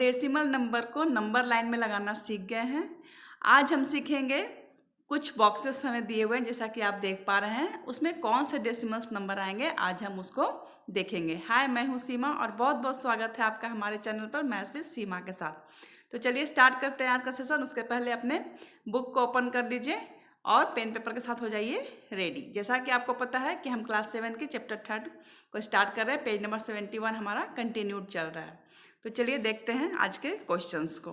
Decimal number को number line में लगाना सीख गए हैं। आज हम सीखेंगे कुछ बॉक्सेस हमें दिए हुए हैं, जैसा कि आप देख पा रहे हैं। उसमें कौन से डेसिमल्स नंबर आएंगे आज हम उसको देखेंगे। हाय, मैं हूं सीमा और बहुत बहुत स्वागत है आपका हमारे चैनल पर मैथ्स विद सीमा के साथ। तो चलिए स्टार्ट करते हैं आज का सेशन। उसके पहले अपने बुक को ओपन कर लीजिए और पेन पेपर के साथ हो जाइए रेडी। जैसा कि आपको पता है कि हम क्लास 7 के चैप्टर 3 को स्टार्ट कर रहे हैं। पेज नंबर 71 हमारा कंटिन्यूड चल रहा है। तो चलिए देखते हैं आज के क्वेश्चंस को।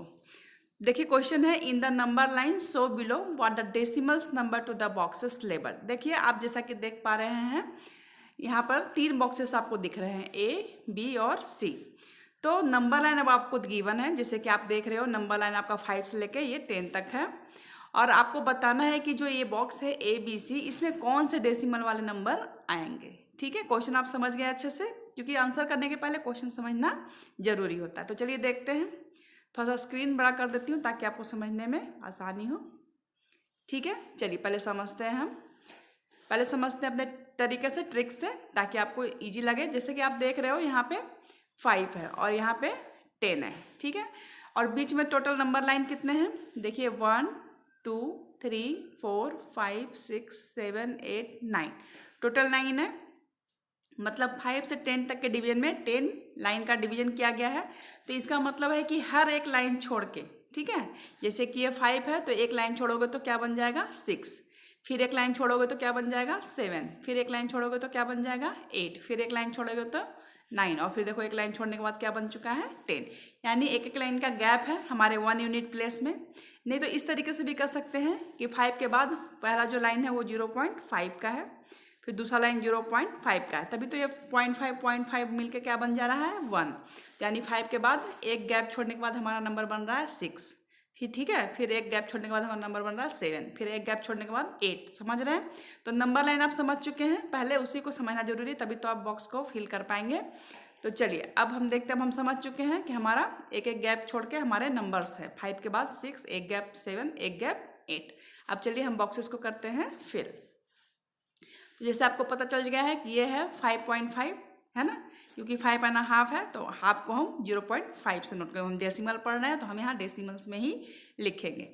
देखिए क्वेश्चन है, in the number line so below what the decimals number two the boxes labelled. देखिए आप जैसा कि देख पा रहे हैं यहाँ पर 3 बॉक्सेस आपको दिख रहे हैं, ए, बी और सी। तो नंबर लाइन अब आपको गिवन है, जैसे कि आप देख रहे हो नंबर लाइन आपका 5 से लेके ये 10 तक है। और आपको बताना है कि जो ये बॉक्स है ए बी सी, इसमें कौन से डेसिमल वाले नंबर आएंगे। ठीक है, क्वेश्चन आप समझ गए अच्छे से, क्योंकि आंसर करने के पहले क्वेश्चन समझना जरूरी होता है। तो चलिए देखते हैं। थोड़ा सा स्क्रीन बड़ा कर देती हूँ ताकि आपको समझने में आसानी हो। ठीक है, चलिए पहले समझते हैं अपने तरीके से, ट्रिक से, ताकि आपको इजी लगे। जैसे कि आप देख रहे हो यहाँ पे 5 है और यहाँ पे 10 है। ठीक है, और बीच में टोटल नंबर लाइन कितने हैं देखिए, 1 2 3 4 5 6 7 8 9, टोटल 9 है। मतलब 5 से 10 तक के डिवीजन में 10 लाइन का डिवीजन किया गया है। तो इसका मतलब है कि हर एक लाइन छोड़ के, ठीक है, जैसे कि ये 5 है तो एक लाइन छोड़ोगे तो क्या बन जाएगा 6, फिर एक लाइन छोड़ोगे तो क्या बन जाएगा 7, फिर एक लाइन छोड़ोगे तो क्या बन जाएगा 8, फिर एक लाइन छोड़ोगे तो 9, और फिर देखो एक लाइन छोड़ने के बाद क्या बन चुका है 10। यानी एक एक लाइन का गैप है हमारे 1 यूनिट प्लेस में। नहीं तो इस तरीके से भी कर सकते हैं कि 5 के बाद पहला जो लाइन है वो 0.5 का है, फिर दूसरा लाइन 0.5 का है, तभी तो ये 0.5 मिलके क्या बन जा रहा है 1। यानी 5 के बाद एक गैप छोड़ने के बाद हमारा नंबर बन रहा है 6, फिर ठीक है, फिर एक गैप छोड़ने के बाद हमारा नंबर बन रहा है 7, फिर एक गैप छोड़ने के बाद 8। समझ रहे हैं? तो नंबर लाइन आप समझ चुके हैं, पहले उसी को समझना जरूरी है, तभी तो आप बॉक्स को फिल कर पाएंगे। तो चलिए अब हम देखते हैं, अब हम समझ चुके हैं कि हमारा एक एक गैप छोड़ के हमारे नंबर्स है, 5 के बाद 6, एक गैप 7, एक गैप 8। अब चलिए हम बॉक्सेस को करते हैं फिल। जैसे आपको पता चल गया है कि ये है 5.5, है ना, क्योंकि 5.5 है तो हाफ को हम 0.5 से नोट करें। हम डेसिमल पढ़ रहे हैं तो हम यहाँ डेसिमल्स में ही लिखेंगे।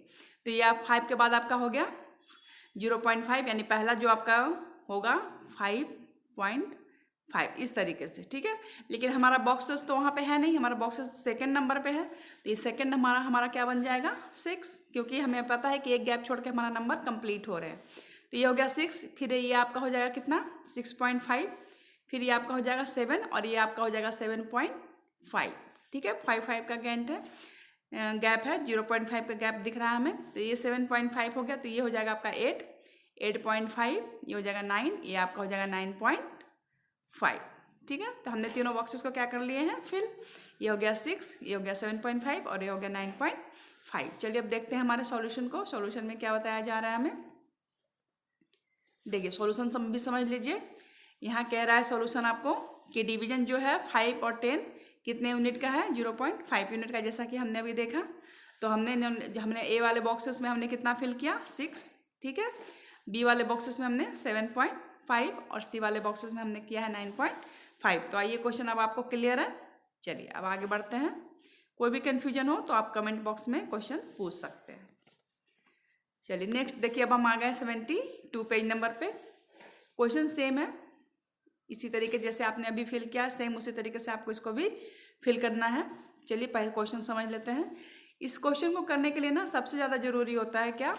तो ये आप 5 के बाद आपका हो गया 0.5, यानी पहला जो आपका होगा 5.5, इस तरीके से। ठीक है, लेकिन हमारा बॉक्सेस तो वहाँ पे है नहीं, हमारा बॉक्सेस सेकेंड नंबर पे है, तो ये सेकेंड हमारा क्या बन जाएगा 6, क्योंकि हमें पता है कि एक गैप छोड़ के हमारा नंबर कंप्लीट हो रहे हैं। तो ये हो गया 6, फिर ये आपका हो जाएगा कितना 6.5, फिर ये आपका हो जाएगा 7, और ये आपका हो जाएगा 7.5। ठीक है, 5 का गैप है, 0.5 का गैप दिख रहा है हमें। तो ये 7.5 हो गया, तो ये हो जाएगा आपका 8, 8.5, ये हो जाएगा 9, ये आपका हो जाएगा 9.5। ठीक है, तो हमने तीनों बॉक्सेस को क्या कर लिए हैं फिल। ये हो गया 6, ये हो गया 7.5 और ये हो गया 9.5। चलिए अब देखते हैं हमारे सॉल्यूशन को। सॉल्यूशन में क्या बताया जा रहा है हमें, देखिए सॉल्यूशन भी समझ लीजिए। यहाँ कह रहा है सॉल्यूशन आपको कि डिवीजन जो है 5 और 10 कितने यूनिट का है 0.5 यूनिट का, जैसा कि हमने अभी देखा। तो हमने ए वाले बॉक्सेस में हमने कितना फिल किया 6, ठीक है, बी वाले बॉक्सेस में हमने 7.5 और सी वाले बॉक्सेस में हमने किया है 9.5। तो आइए क्वेश्चन अब आपको क्लियर है। चलिए अब आगे बढ़ते हैं। कोई भी कन्फ्यूजन हो तो आप कमेंट बॉक्स में क्वेश्चन पूछ सकते हैं। चलिए नेक्स्ट देखिए, अब हम आ गए 72 पेज नंबर पे। क्वेश्चन सेम है, इसी तरीके जैसे आपने अभी फिल किया सेम उसी तरीके से आपको इसको भी फिल करना है। चलिए पहले क्वेश्चन समझ लेते हैं। इस क्वेश्चन को करने के लिए ना सबसे ज़्यादा जरूरी होता है क्या,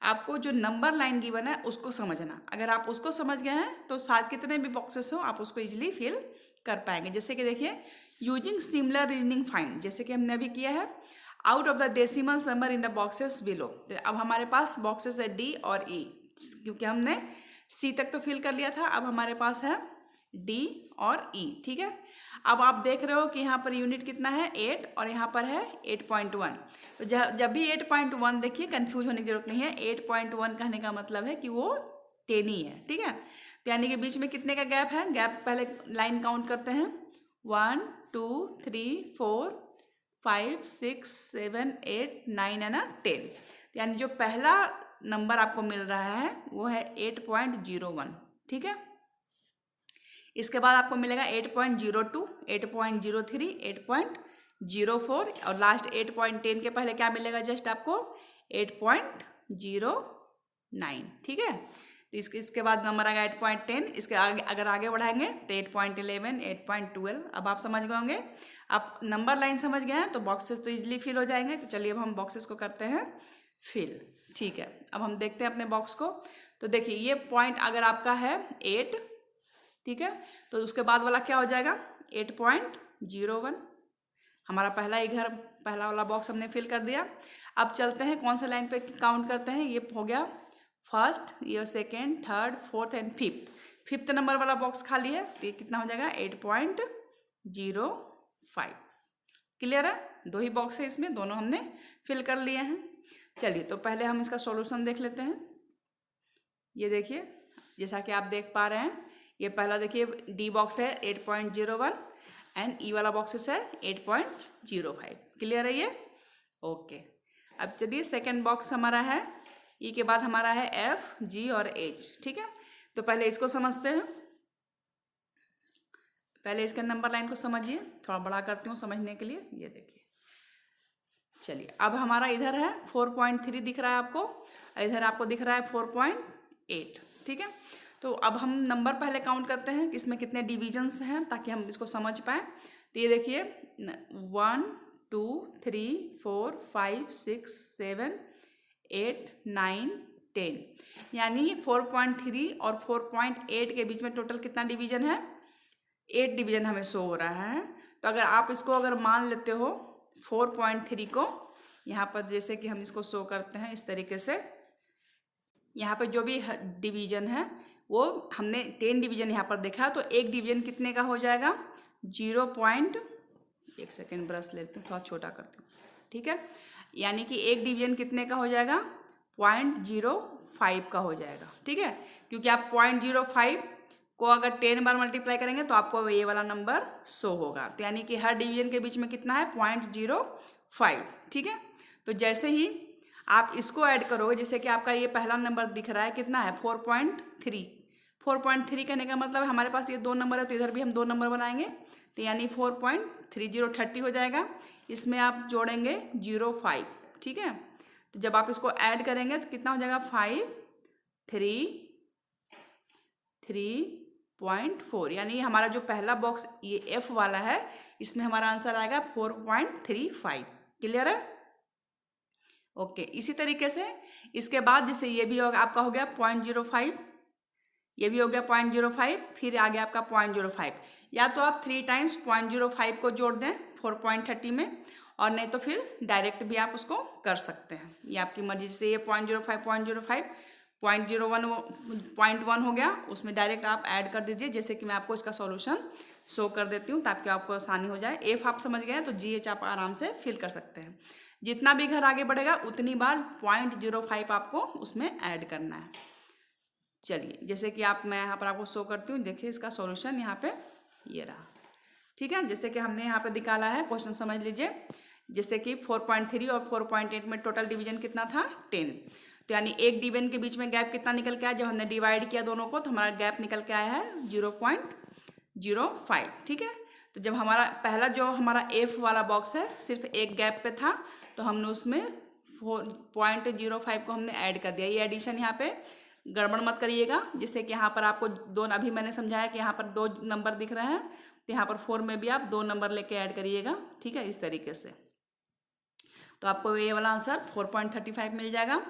आपको जो नंबर लाइन गिवन है उसको समझना। अगर आप उसको समझ गए हैं तो साथ कितने भी बॉक्सेस हो आप उसको इजीली फिल कर पाएंगे। जैसे कि देखिए, यूजिंग सिमिलर रीजनिंग फाइंड, जैसे कि हमने अभी किया है, out of the decimal number in the boxes below. तो अब हमारे पास बॉक्सेस है डी और ई, क्योंकि हमने सी तक तो फिल कर लिया था, अब हमारे पास है डी और ई। ठीक है, अब आप देख रहे हो कि यहाँ पर यूनिट कितना है 8 और यहाँ पर है 8.1। तो जब भी 8.1 देखिए कंफ्यूज होने की जरूरत नहीं है, 8.1 कहने का मतलब है कि वो 10 ही है। ठीक है, तो यानी कि बीच में कितने का गैप है, गैप पहले लाइन काउंट करते हैं, 1 2 3 4 5 6 7 8 9 है ना 10। यानी जो पहला नंबर आपको मिल रहा है वो है 8.01। ठीक है, इसके बाद आपको मिलेगा 8.02, 8.03, 8.04 और लास्ट 8.10 के पहले क्या मिलेगा जस्ट आपको 8.09, ठीक है। तो इसके बाद नंबर आएगा 8.10, इसके आगे अगर आगे बढ़ाएंगे तो 8.11, 8.12। अब आप समझ गए होंगे, आप नंबर लाइन समझ गए हैं तो बॉक्सेस तो इजीली फिल हो जाएंगे। तो चलिए अब हम बॉक्सेस को करते हैं फिल, ठीक है। अब हम देखते हैं अपने बॉक्स को। तो देखिए ये पॉइंट अगर आपका है 8, ठीक है, तो उसके बाद वाला क्या हो जाएगा 8.01। हमारा पहला वाला बॉक्स हमने फिल कर दिया। अब चलते हैं कौन से लाइन पे काउंट करते हैं। ये हो गया फर्स्ट, ये second, third, fourth and fifth number वाला बॉक्स खाली है। तो ये कितना हो जाएगा 8.05। क्लियर है, 2 ही बॉक्स है इसमें, दोनों हमने फिल कर लिए हैं। चलिए तो पहले हम इसका सॉल्यूशन देख लेते हैं। ये देखिए जैसा कि आप देख पा रहे हैं, ये पहला देखिए डी बॉक्स है 8.01 एंड ई वाला बॉक्सेस है 8.05। क्लियर है ये, ओके। अब चलिए सेकेंड बॉक्स हमारा है, ई के बाद हमारा है एफ, जी और एच, ठीक है। तो पहले इसको समझते हैं, पहले इसके नंबर लाइन को समझिए, थोड़ा बड़ा करती हूँ समझने के लिए। ये देखिए, चलिए अब हमारा इधर है 4.3 दिख रहा है आपको, इधर आपको दिख रहा है 4.8, ठीक है। तो अब हम नंबर पहले काउंट करते हैं कि इसमें कितने डिविजन्स हैं ताकि हम इसको समझ पाएँ। तो ये देखिए 1 2 3 4 5 6 7 8 9 10, यानी 4.3 और 4.8 के बीच में टोटल कितना डिवीजन है 8 डिवीजन हमें शो हो रहा है। तो अगर आप इसको अगर मान लेते हो 4.3 को, यहाँ पर जैसे कि हम इसको शो करते हैं इस तरीके से, यहाँ पे जो भी डिवीजन है वो हमने 10 डिवीजन यहाँ पर देखा, तो एक डिवीजन कितने का हो जाएगा 1 सेकेंड ब्रश लेते हैं, थोड़ा छोटा करती हूँ, ठीक है। यानी कि एक डिवीजन कितने का हो जाएगा 0.05 का हो जाएगा, ठीक है। क्योंकि आप 0.05 को अगर 10 बार मल्टीप्लाई करेंगे तो आपको ये वाला नंबर शो होगा। तो यानी कि हर डिवीजन के बीच में कितना है 0.05, ठीक है। तो जैसे ही आप इसको ऐड करोगे, जैसे कि आपका ये पहला नंबर दिख रहा है कितना है 4.3, 4.3 कहने का मतलब हमारे पास ये 2 नंबर है, तो इधर भी हम 2 नंबर बनाएंगे, तो यानी 4.30 30 हो जाएगा। इसमें आप जोड़ेंगे 0.5, ठीक है। तो जब आप इसको ऐड करेंगे तो कितना हो जाएगा 5.3.4, यानी हमारा जो पहला बॉक्स ये एफ वाला है इसमें हमारा आंसर आएगा 4.35। क्लियर है, ओके। इसी तरीके से इसके बाद जैसे ये भी होगा आपका हो गया 0.05, ये भी हो गया 0.05, फिर आ गया आपका 0.05। या तो आप 3 टाइम्स 0.05 को जोड़ दें 4.30 में, और नहीं तो फिर डायरेक्ट भी आप उसको कर सकते हैं, ये आपकी मर्जी। जैसे ये 0.05 0.1 हो गया, उसमें डायरेक्ट आप ऐड कर दीजिए। जैसे कि मैं आपको इसका सॉल्यूशन शो कर देती हूँ ताकि आपको आसानी हो जाए। एफ आप समझ गए तो जी एच आप आराम से फिल कर सकते हैं। जितना भी घर आगे बढ़ेगा उतनी बार 0.05 आपको उसमें ऐड करना है। चलिए जैसे कि मैं यहाँ पर आपको शो करती हूँ, देखिए इसका सॉल्यूशन यहाँ पे ये रहा, ठीक है। जैसे कि हमने यहाँ पे निकाला है, क्वेश्चन समझ लीजिए। जैसे कि 4.3 और 4.8 में टोटल डिवीजन कितना था 10, तो यानी एक डिवीजन के बीच में गैप कितना निकल के आया, जब हमने डिवाइड किया दोनों को तो हमारा गैप निकल के आया है 0.05, ठीक है। तो जब हमारा पहला जो हमारा एफ वाला बॉक्स है सिर्फ एक गैप पे था, तो हमने उसमें 0.05 को हमने ऐड कर दिया। ये एडिशन यहाँ पे गड़बड़ मत करिएगा, जिससे कि यहाँ पर आपको अभी मैंने समझाया कि यहाँ पर 2 नंबर दिख रहे हैं, तो यहाँ पर 4 में भी आप 2 नंबर लेके ऐड करिएगा, ठीक है, इस तरीके से। तो आपको ये वाला आंसर 4.35 मिल जाएगा।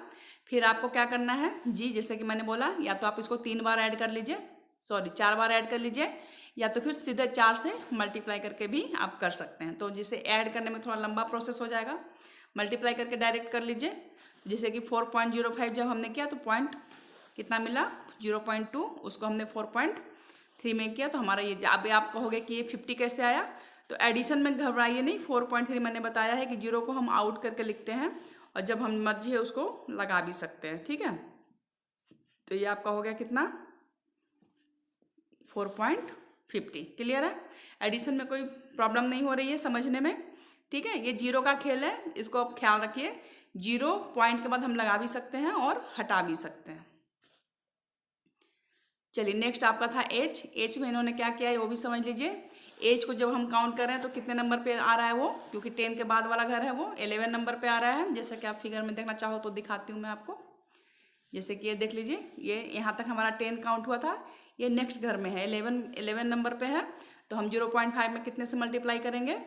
फिर आपको क्या करना है जी, जैसे कि मैंने बोला, या तो आप इसको 3 बार ऐड कर लीजिए, 4 बार ऐड कर लीजिए, या तो फिर सीधे 4 से मल्टीप्लाई करके भी आप कर सकते हैं। तो जिसे ऐड करने में थोड़ा लंबा प्रोसेस हो जाएगा, मल्टीप्लाई करके डायरेक्ट कर लीजिए। जैसे कि 4.05 जब हमने किया तो पॉइंट कितना मिला 0.2, उसको हमने 4.3 में किया, तो हमारा ये अब आप कहोगे कि ये 50 कैसे आया। तो एडिशन में घबराइए नहीं, 4.3 मैंने बताया है कि 0 को हम आउट करके लिखते हैं, और जब हम मर्जी है उसको लगा भी सकते हैं, ठीक है। तो ये आपका हो गया कितना 4.50। क्लियर है, एडिशन में कोई प्रॉब्लम नहीं हो रही है समझने में, ठीक है। ये 0 का खेल है, इसको आप ख्याल रखिए। 0 पॉइंट के बाद हम लगा भी सकते हैं और हटा भी सकते हैं। चलिए नेक्स्ट आपका था एच में इन्होंने क्या किया है वो भी समझ लीजिए। एज को जब हम काउंट कर रहे हैं तो कितने नंबर पे आ रहा है वो, क्योंकि 10 के बाद वाला घर है वो 11 नंबर पे आ रहा है। जैसा कि आप फिगर में देखना चाहो तो दिखाती हूँ मैं आपको। जैसे कि ये देख लीजिए, ये यहाँ तक हमारा 10 काउंट हुआ था, ये नेक्स्ट घर में है 11 नंबर पे है। तो हम 0.5 में कितने से मल्टीप्लाई करेंगे,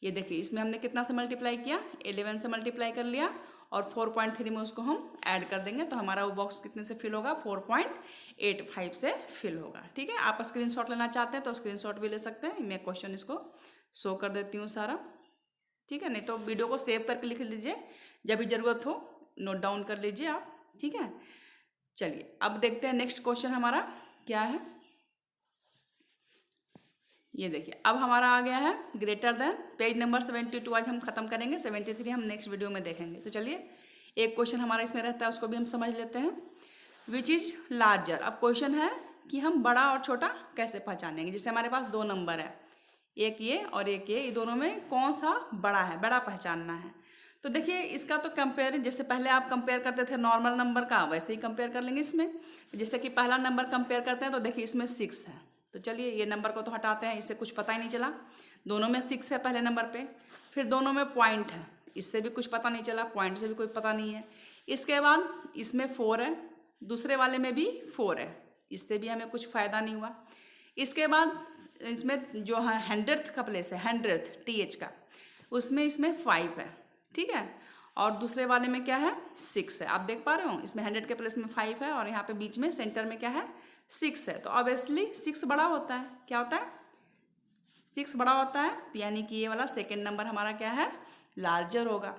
ये देखिए इसमें हमने कितना से मल्टीप्लाई किया, 11 से मल्टीप्लाई कर लिया और 4.3 में उसको हम ऐड कर देंगे तो हमारा वो बॉक्स कितने से फिल होगा, 4.85 से फिल होगा। ठीक है, आप स्क्रीनशॉट लेना चाहते हैं तो स्क्रीनशॉट भी ले सकते हैं। मैं क्वेश्चन इसको शो कर देती हूँ सारा। ठीक है, नहीं तो वीडियो को सेव करके लिख लीजिए, जब भी ज़रूरत हो नोट डाउन कर लीजिए आप। ठीक है, चलिए अब देखते हैं नेक्स्ट क्वेश्चन हमारा क्या है। ये देखिए अब हमारा आ गया है ग्रेटर देन, पेज नंबर 72 आज हम खत्म करेंगे, 73 हम नेक्स्ट वीडियो में देखेंगे। तो चलिए एक क्वेश्चन हमारा इसमें रहता है उसको भी हम समझ लेते हैं। Which is larger. अब क्वेश्चन है कि हम बड़ा और छोटा कैसे पहचानेंगे। जैसे हमारे पास दो नंबर है, एक ये और एक ये दोनों में कौन सा बड़ा है, बड़ा पहचानना है। तो देखिए इसका तो कंपेयर, जैसे पहले आप कंपेयर करते थे नॉर्मल नंबर का, वैसे ही कंपेयर कर लेंगे इसमें। जैसे कि पहला नंबर कंपेयर करते हैं तो देखिए इसमें 6 है, तो चलिए ये नंबर को तो हटाते हैं, इससे कुछ पता ही नहीं चला। दोनों में 6 है पहले नंबर पे, फिर दोनों में पॉइंट है, इससे भी कुछ पता नहीं चला, पॉइंट से भी कोई पता नहीं है। इसके बाद इसमें 4 है, दूसरे वाले में भी 4 है, इससे भी हमें कुछ फ़ायदा नहीं हुआ। इसके बाद इसमें जो है 100th का प्लेस है, 100th TH का, उसमें इसमें 5 है। ठीक है, और दूसरे वाले में क्या है, 6 है। आप देख पा रहे हो इसमें 100 के प्लेस में 5 है और यहाँ पे बीच में सेंटर में क्या है, 6 है। तो ऑब्वियसली 6 बड़ा होता है, क्या होता है, 6 बड़ा होता है। यानी कि ये वाला सेकेंड नंबर हमारा क्या है, लार्जर होगा।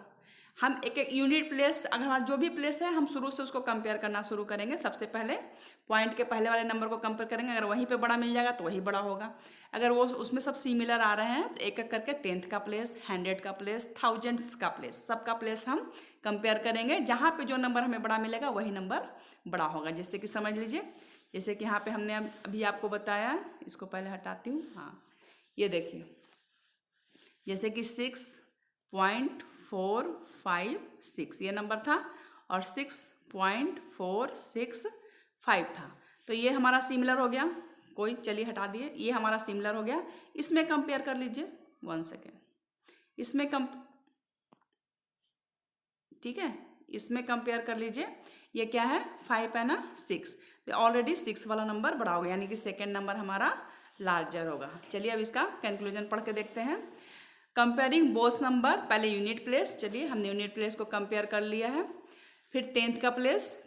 हम एक एक यूनिट प्लेस, अगर हमारा जो भी प्लेस है हम शुरू से उसको कंपेयर करना शुरू करेंगे। सबसे पहले पॉइंट के पहले वाले नंबर को कंपेयर करेंगे, अगर वहीं पे बड़ा मिल जाएगा तो वही बड़ा होगा। अगर वो उसमें सब सिमिलर आ रहे हैं तो एक एक करके 10th का प्लेस, 100 का प्लेस, 1000s का प्लेस, सबका प्लेस हम कंपेयर करेंगे। जहाँ पे जो नंबर हमें बड़ा मिलेगा वही नंबर बड़ा होगा। जैसे कि समझ लीजिए, जैसे कि यहाँ पे हमने अभी आपको बताया, इसको पहले हटाती हूँ। हाँ ये देखिए, जैसे कि 6.456 ये नंबर था और 6.465 था, तो ये हमारा सिमिलर हो गया। कोई चलिए हटा दिए, ये हमारा सिमिलर हो गया। इसमें कंपेयर कर लीजिए, 1 सेकेंड, इसमें ठीक है, इसमें कंपेयर कर लीजिए। ये क्या है, 5 है ना, 6, तो ऑलरेडी 6 वाला नंबर बड़ा हो गया, यानी कि सेकेंड नंबर हमारा लार्जर होगा। चलिए अब इसका कंक्लूजन पढ़ के देखते हैं। कंपेयरिंग बोथ नंबर, पहले यूनिट प्लेस, चलिए हमने यूनिट प्लेस को कंपेयर कर लिया है। फिर 10th का प्लेस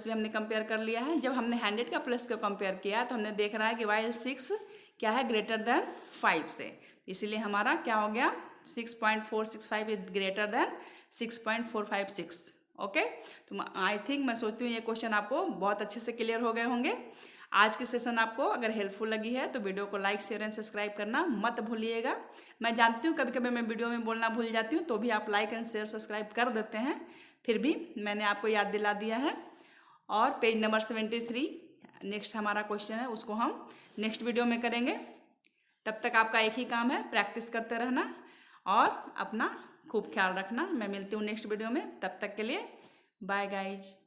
भी हमने कंपेयर कर लिया है। जब हमने 100 का प्लेस को कंपेयर किया तो हमने देख रहा है कि वाइल 6 क्या है, ग्रेटर देन 5 से, इसीलिए हमारा क्या हो गया, 6.465 इज ग्रेटर देन 6.456। ओके, तो आई थिंक, मैं सोचती हूँ ये क्वेश्चन आपको बहुत अच्छे से क्लियर हो गए होंगे। आज की सेशन आपको अगर हेल्पफुल लगी है तो वीडियो को लाइक, शेयर एंड सब्सक्राइब करना मत भूलिएगा। मैं जानती हूँ कभी कभी मैं वीडियो में बोलना भूल जाती हूँ, तो भी आप लाइक एंड शेयर सब्सक्राइब कर देते हैं, फिर भी मैंने आपको याद दिला दिया है। और पेज नंबर 73 नेक्स्ट हमारा क्वेश्चन है, उसको हम नेक्स्ट वीडियो में करेंगे। तब तक आपका एक ही काम है, प्रैक्टिस करते रहना और अपना खूब ख्याल रखना। मैं मिलती हूँ नेक्स्ट वीडियो में, तब तक के लिए बाय गाइज।